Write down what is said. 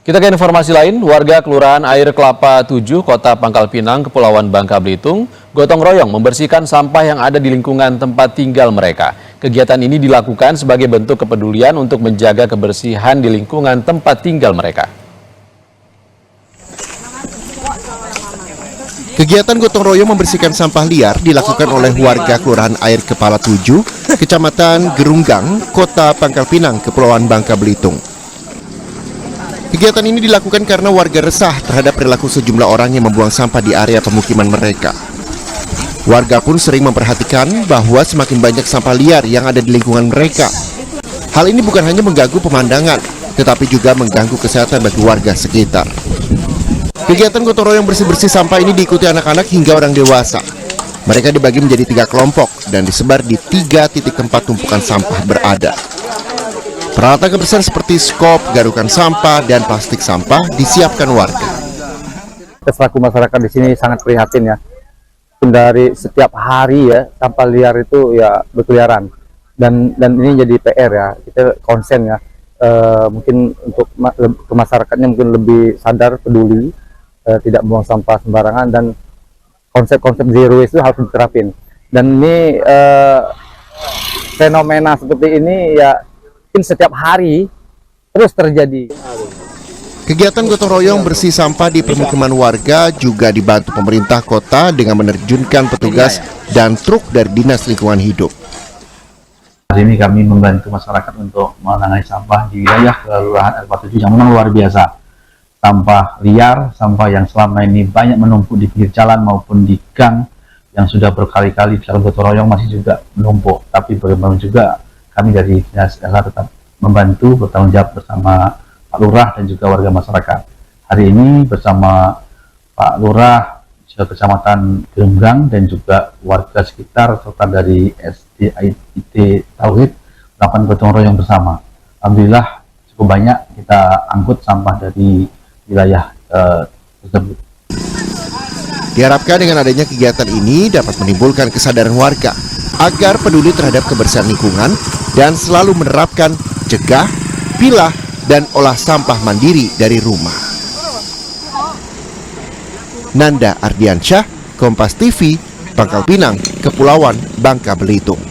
Kita ke informasi lain, warga Kelurahan Air Kelapa 7, Kota Pangkal Pinang, Kepulauan Bangka Belitung, gotong royong membersihkan sampah yang ada di lingkungan tempat tinggal mereka. Kegiatan ini dilakukan sebagai bentuk kepedulian untuk menjaga kebersihan di lingkungan tempat tinggal mereka. Kegiatan gotong royong membersihkan sampah liar dilakukan oleh warga Kelurahan Air Kepala 7, Kecamatan Gerunggang, Kota Pangkal Pinang, Kepulauan Bangka Belitung. Kegiatan ini dilakukan karena warga resah terhadap perilaku sejumlah orang yang membuang sampah di area pemukiman mereka. Warga pun sering memperhatikan bahwa semakin banyak sampah liar yang ada di lingkungan mereka. Hal ini bukan hanya mengganggu pemandangan, tetapi juga mengganggu kesehatan bagi warga sekitar. Kegiatan gotong royong bersih-bersih sampah ini diikuti anak-anak hingga orang dewasa. Mereka dibagi menjadi 3 kelompok dan disebar di 3 titik tempat tumpukan sampah berada. Peralatan kebersihan seperti skop, garukan sampah, dan plastik sampah disiapkan warga. Selaku masyarakat di sini sangat prihatin ya. Dari setiap hari ya sampah liar itu ya berkeliaran dan ini jadi PR ya. Kita konsen ya. Mungkin untuk ke masyarakatnya mungkin lebih sadar, peduli, tidak buang sampah sembarangan, dan konsep-konsep zero waste itu harus diterapin. Dan ini fenomena seperti ini ya mungkin setiap hari terus terjadi. Kegiatan gotong royong bersih sampah di permukiman warga juga dibantu pemerintah kota dengan menerjunkan petugas dan truk dari Dinas Lingkungan Hidup. Hari ini kami membantu masyarakat untuk menangani sampah di wilayah Kelurahan Air Kelapa 7 yang memang luar biasa. Sampah liar, sampah yang selama ini banyak menumpuk di pinggir jalan maupun di gang yang sudah berkali-kali dalam gotong royong masih juga menumpuk. Tapi bagaimana juga kami dari Dinas LH tetap membantu, bertanggung jawab bersama Pak Lurah dan juga warga masyarakat. Hari ini bersama Pak Lurah, Kecamatan Gerunggang dan juga warga sekitar serta dari SDIT Tauhid melakukan gotong royong bersama. Alhamdulillah cukup banyak kita angkut sampah dari wilayah tersebut. Diharapkan dengan adanya kegiatan ini dapat menimbulkan kesadaran warga agar peduli terhadap kebersihan lingkungan dan selalu menerapkan cegah, pilah, dan olah sampah mandiri dari rumah. Nanda Ardiansyah, Kompas TV, Pangkal Pinang, Kepulauan Bangka Belitung.